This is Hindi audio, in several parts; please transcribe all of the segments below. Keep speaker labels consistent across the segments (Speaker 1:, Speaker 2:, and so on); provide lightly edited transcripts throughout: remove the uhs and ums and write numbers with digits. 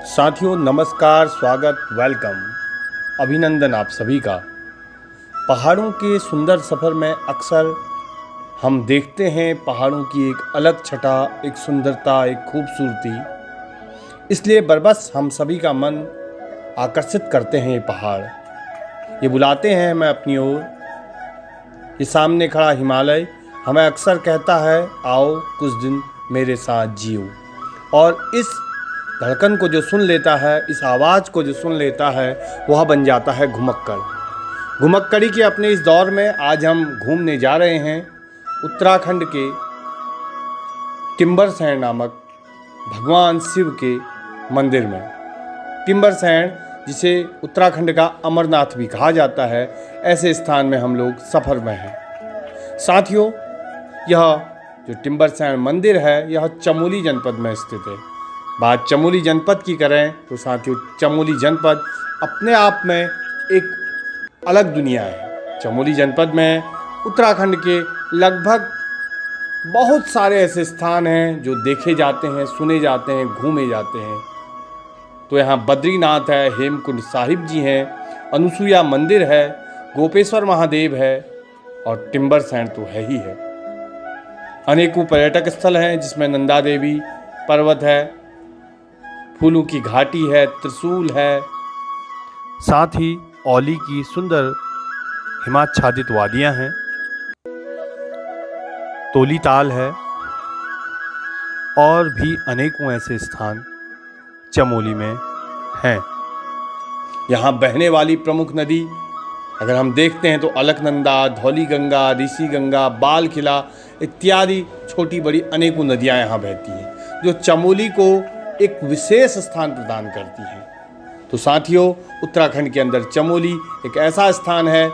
Speaker 1: साथियों नमस्कार, स्वागत, वेलकम, अभिनंदन आप सभी का। पहाड़ों के सुंदर सफ़र में अक्सर हम देखते हैं पहाड़ों की एक अलग छटा, एक सुंदरता, एक खूबसूरती। इसलिए बरबस हम सभी का मन आकर्षित करते हैं ये पहाड़। ये बुलाते हैं हमें अपनी ओर। ये सामने खड़ा हिमालय हमें अक्सर कहता है, आओ कुछ दिन मेरे साथ जियो। और इस धड़कन को जो सुन लेता है, इस आवाज़ को जो सुन लेता है, वह बन जाता है घुमक्कड़। घुमक्कड़ी के अपने इस दौर में आज हम घूमने जा रहे हैं उत्तराखंड के टिम्बरसैंण नामक भगवान शिव के मंदिर में। टिम्बरसैंण, जिसे उत्तराखंड का अमरनाथ भी कहा जाता है, ऐसे स्थान में हम लोग सफ़र में हैं। साथियों, यह जो टिम्बरसैंण मंदिर है, यह चमोली जनपद में स्थित है। बात चमोली जनपद की करें तो साथियों, चमोली जनपद अपने आप में एक अलग दुनिया है। चमोली जनपद में उत्तराखंड के लगभग बहुत सारे ऐसे स्थान हैं जो देखे जाते हैं, सुने जाते हैं, घूमे जाते हैं। तो यहाँ बद्रीनाथ है, हेमकुंड साहिब जी हैं, अनुसुईया मंदिर है, गोपेश्वर महादेव है और टिम्बरसैंण तो है ही है। अनेकों पर्यटक स्थल हैं जिसमें नंदा देवी पर्वत है, फूलों की घाटी है, त्रिशूल है, साथ ही औली की सुंदर हिमाच्छादित वादियां हैं, तोलीताल है और भी अनेकों ऐसे स्थान चमोली में हैं। यहाँ बहने वाली प्रमुख नदी अगर हम देखते हैं तो अलकनंदा, धौलीगंगा, ऋषि गंगा, बाल किला इत्यादि छोटी बड़ी अनेकों नदियाँ यहाँ बहती हैं, जो चमोली को एक विशेष स्थान प्रदान करती हैं। तो साथियों, उत्तराखंड के अंदर चमोली एक ऐसा स्थान है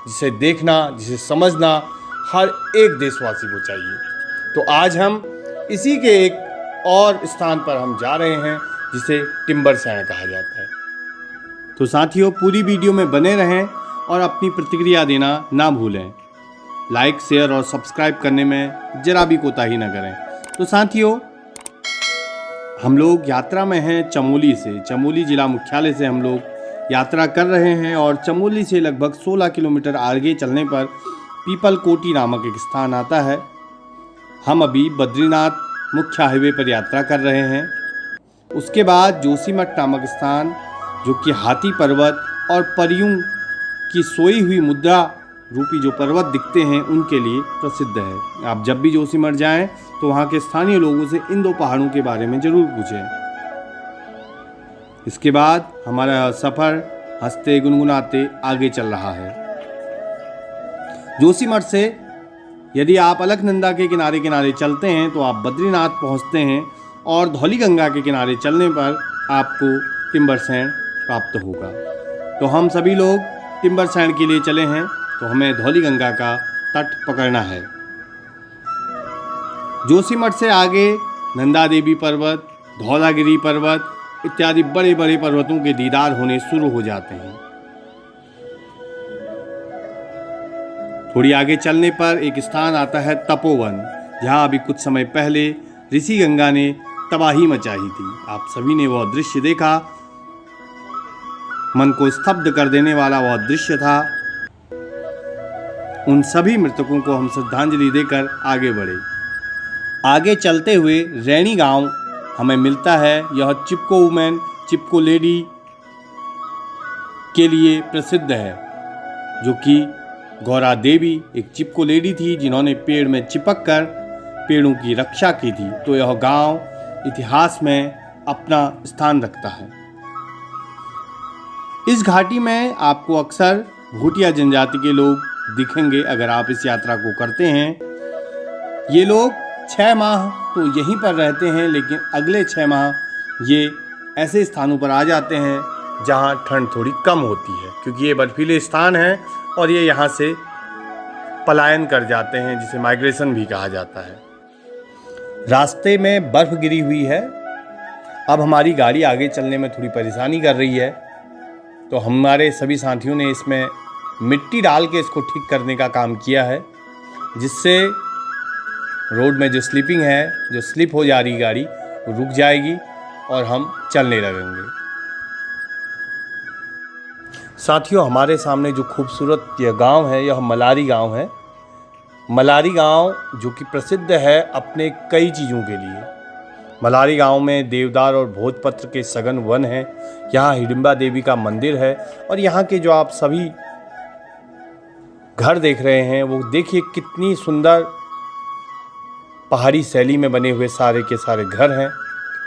Speaker 1: जिसे देखना, जिसे समझना हर एक देशवासी को चाहिए। तो आज हम इसी के एक और स्थान पर हम जा रहे हैं जिसे टिम्बरसैंण कहा जाता है। तो साथियों, पूरी वीडियो में बने रहें और अपनी प्रतिक्रिया देना ना भूलें। लाइक, शेयर और सब्सक्राइब करने में जरा भी कोताही न करें। तो साथियों, हम लोग यात्रा में हैं चमोली से। चमोली जिला मुख्यालय से हम लोग यात्रा कर रहे हैं और चमोली से लगभग 16 किलोमीटर आगे चलने पर पीपल कोटी नामक एक स्थान आता है। हम अभी बद्रीनाथ मुख्य हाईवे पर यात्रा कर रहे हैं। उसके बाद जोशीमठ नामक स्थान, जो कि हाथी पर्वत और परियों की सोई हुई मुद्रा रूपी जो पर्वत दिखते हैं, उनके लिए प्रसिद्ध है। आप जब भी जोशीमठ जाएं तो वहाँ के स्थानीय लोगों से इन दो पहाड़ों के बारे में ज़रूर पूछें। इसके बाद हमारा सफ़र हंसते गुनगुनाते आगे चल रहा है। जोशीमठ से यदि आप अलकनंदा के किनारे किनारे चलते हैं तो आप बद्रीनाथ पहुँचते हैं और धौलीगंगा के किनारे चलने पर आपको टिम्बरसैंण प्राप्त होगा। तो हम सभी लोग टिम्बरसैंण के लिए चले हैं, तो हमें धौलीगंगा का तट पकड़ना है। जोशीमठ से आगे नंदा देवी पर्वत, धौलागिरी पर्वत इत्यादि बड़े बड़े पर्वतों के दीदार होने शुरू हो जाते हैं। थोड़ी आगे चलने पर एक स्थान आता है तपोवन, जहाँ अभी कुछ समय पहले ऋषि गंगा ने तबाही मचाई थी। आप सभी ने वह दृश्य देखा, मन को स्तब्ध कर देने वाला वह दृश्य था। उन सभी मृतकों को हम श्रद्धांजलि देकर आगे बढ़े। आगे चलते हुए रैणी गांव हमें मिलता है। यह चिपको वुमेन, चिपको लेडी के लिए प्रसिद्ध है, जो कि गौरा देवी एक चिपको लेडी थी जिन्होंने पेड़ में चिपक कर पेड़ों की रक्षा की थी। तो यह गांव इतिहास में अपना स्थान रखता है। इस घाटी में आपको अक्सर भूटिया जनजाति के लोग दिखेंगे अगर आप इस यात्रा को करते हैं। ये लोग 6 माह तो यहीं पर रहते हैं, लेकिन अगले 6 माह ये ऐसे स्थानों पर आ जाते हैं जहाँ ठंड थोड़ी कम होती है, क्योंकि ये बर्फीले स्थान हैं और ये यहाँ से पलायन कर जाते हैं, जिसे माइग्रेशन भी कहा जाता है। रास्ते में बर्फ़ गिरी हुई है। अब हमारी गाड़ी आगे चलने में थोड़ी परेशानी कर रही है, तो हमारे सभी साथियों ने इसमें मिट्टी डाल के इसको ठीक करने का काम किया है, जिससे रोड में जो स्लिपिंग है, जो स्लिप हो जा रही गाड़ी, वो रुक जाएगी और हम चलने लगेंगे। साथियों, हमारे सामने जो खूबसूरत यह गांव है, यह मलारी गांव है। मलारी गांव जो कि प्रसिद्ध है अपने कई चीज़ों के लिए। मलारी गांव में देवदार और भोजपत्र के सघन वन हैं। यहाँ हिडिंबा देवी का मंदिर है और यहाँ के जो आप सभी घर देख रहे हैं, वो देखिए कितनी सुंदर पहाड़ी शैली में बने हुए सारे के सारे घर हैं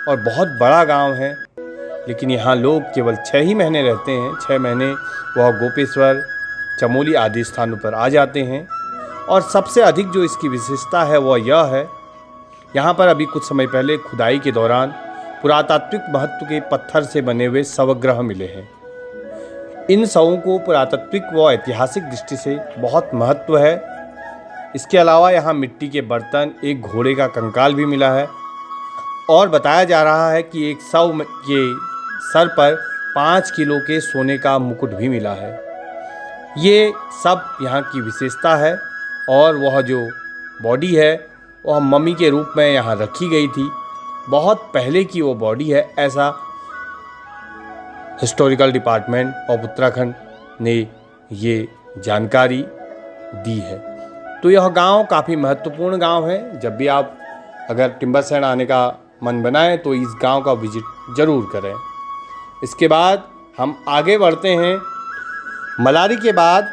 Speaker 1: और बहुत बड़ा गांव है। लेकिन यहाँ लोग केवल 6 ही महीने रहते हैं। 6 महीने वह गोपेश्वर, चमोली आदि स्थानों पर आ जाते हैं। और सबसे अधिक जो इसकी विशेषता है वह यह है, यहाँ पर अभी कुछ समय पहले खुदाई के दौरान पुरातात्विक महत्व के पत्थर से बने हुए शवग्रह मिले हैं। इन शवों को पुरातात्विक व ऐतिहासिक दृष्टि से बहुत महत्व है। इसके अलावा यहाँ मिट्टी के बर्तन, एक घोड़े का कंकाल भी मिला है और बताया जा रहा है कि एक शव के सर पर 5 किलो के सोने का मुकुट भी मिला है। ये सब यहाँ की विशेषता है। और वह जो बॉडी है वह मम्मी के रूप में यहाँ रखी गई थी। बहुत पहले की वो बॉडी है, ऐसा हिस्टोरिकल डिपार्टमेंट ऑफ उत्तराखंड ने ये जानकारी दी है। तो यह गांव काफ़ी महत्वपूर्ण गांव है। जब भी आप अगर टिम्बरसैंड आने का मन बनाएं तो इस गांव का विजिट ज़रूर करें। इसके बाद हम आगे बढ़ते हैं। मलारी के बाद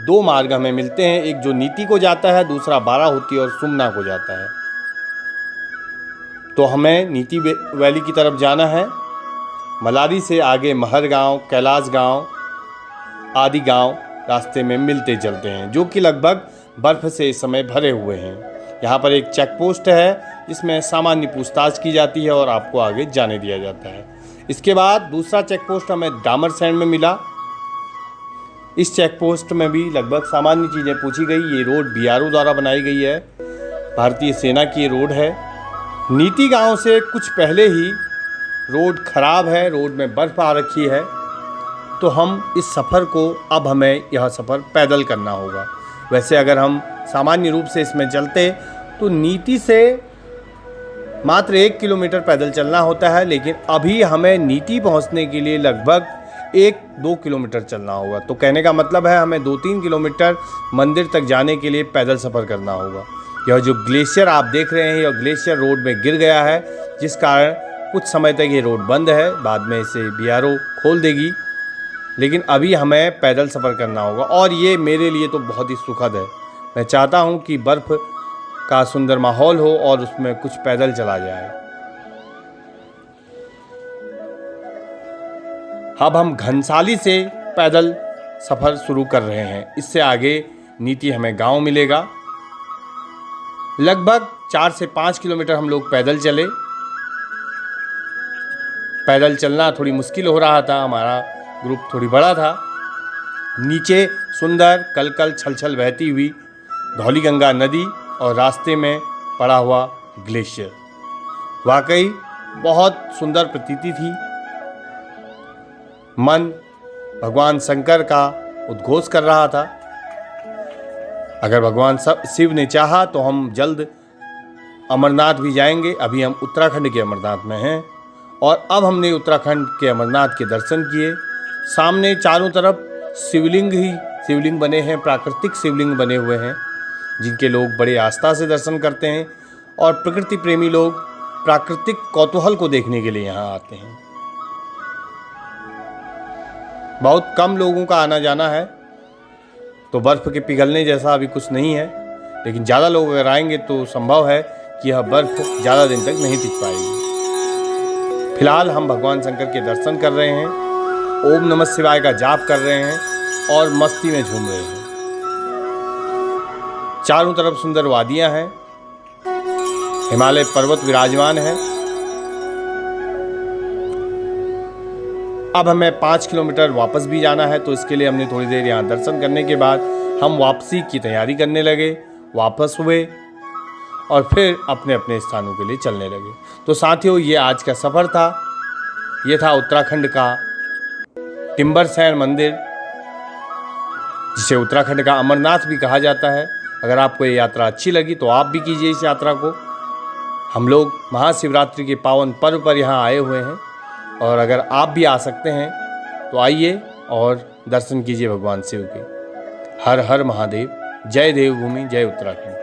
Speaker 1: 2 मार्ग हमें मिलते हैं, एक जो नीति को जाता है, दूसरा बाराहोती और सुमना को जाता है। तो हमें नीति वैली की तरफ जाना है। मलारी से आगे महर गांव, कैलाश गांव आदि गांव रास्ते में मिलते चलते हैं, जो कि लगभग बर्फ़ से इस समय भरे हुए हैं। यहाँ पर एक चेक पोस्ट है जिसमें सामान्य पूछताछ की जाती है और आपको आगे जाने दिया जाता है। इसके बाद दूसरा चेक पोस्ट हमें डामरसैंड में मिला। इस चेक पोस्ट में भी लगभग सामान्य चीज़ें पूछी गई। ये रोड बीआरओ द्वारा बनाई गई है, भारतीय सेना की रोड है। नीति गांव से कुछ पहले ही रोड ख़राब है, रोड में बर्फ़ आ रखी है। तो हम इस सफ़र को, अब हमें यह सफ़र पैदल करना होगा। वैसे अगर हम सामान्य रूप से इसमें चलते तो नीति से मात्र 1 किलोमीटर पैदल चलना होता है, लेकिन अभी हमें नीति पहुंचने के लिए लगभग 1-2 किलोमीटर चलना होगा। तो कहने का मतलब है हमें 2-3 किलोमीटर मंदिर तक जाने के लिए पैदल सफ़र करना होगा। यह जो ग्लेशियर आप देख रहे हैं, यह ग्लेशियर रोड में गिर गया है, जिस कारण कुछ समय तक ये रोड बंद है। बाद में इसे बीआरओ खोल देगी, लेकिन अभी हमें पैदल सफ़र करना होगा और ये मेरे लिए तो बहुत ही सुखद है। मैं चाहता हूँ कि बर्फ़ का सुंदर माहौल हो और उसमें कुछ पैदल चला जाए। अब हम घनसाली से पैदल सफ़र शुरू कर रहे हैं। इससे आगे नीति हमें गांव मिलेगा। लगभग 4 से 5 किलोमीटर हम लोग पैदल चले। पैदल चलना थोड़ी मुश्किल हो रहा था, हमारा ग्रुप थोड़ी बड़ा था। नीचे सुंदर कलकल छलछल बहती हुई धौलीगंगा नदी और रास्ते में पड़ा हुआ ग्लेशियर, वाकई बहुत सुंदर प्रतीति थी। मन भगवान शंकर का उद्घोष कर रहा था। अगर भगवान शिव ने चाहा तो हम जल्द अमरनाथ भी जाएंगे। अभी हम उत्तराखंड के अमरनाथ में हैं और अब हमने उत्तराखंड के अमरनाथ के दर्शन किए। सामने चारों तरफ शिवलिंग ही शिवलिंग बने हैं, प्राकृतिक शिवलिंग बने हुए हैं, जिनके लोग बड़े आस्था से दर्शन करते हैं और प्रकृति प्रेमी लोग प्राकृतिक कौतूहल को देखने के लिए यहाँ आते हैं। बहुत कम लोगों का आना जाना है, तो बर्फ़ के पिघलने जैसा अभी कुछ नहीं है, लेकिन ज़्यादा लोग अगर आएंगे तो संभव है कि यह बर्फ़ ज़्यादा दिन तक नहीं टिक पाएगी। फिलहाल हम भगवान शंकर के दर्शन कर रहे हैं, ओम नमः शिवाय का जाप कर रहे हैं और मस्ती में झूम रहे हैं। चारों तरफ सुंदर वादियां हैं, हिमालय पर्वत विराजमान है। अब हमें 5 किलोमीटर वापस भी जाना है, तो इसके लिए हमने थोड़ी देर यहाँ दर्शन करने के बाद हम वापसी की तैयारी करने लगे, वापस हुए और फिर अपने अपने स्थानों के लिए चलने लगे। तो साथियों, ये आज का सफ़र था। ये था उत्तराखंड का टिम्बरसैंण मंदिर, जिसे उत्तराखंड का अमरनाथ भी कहा जाता है। अगर आपको ये यात्रा अच्छी लगी तो आप भी कीजिए इस यात्रा को। हम लोग महाशिवरात्रि के पावन पर्व पर यहाँ आए हुए हैं, और अगर आप भी आ सकते हैं तो आइए और दर्शन कीजिए भगवान शिव के। हर हर महादेव। जय देवभूमि, जय उत्तराखंड।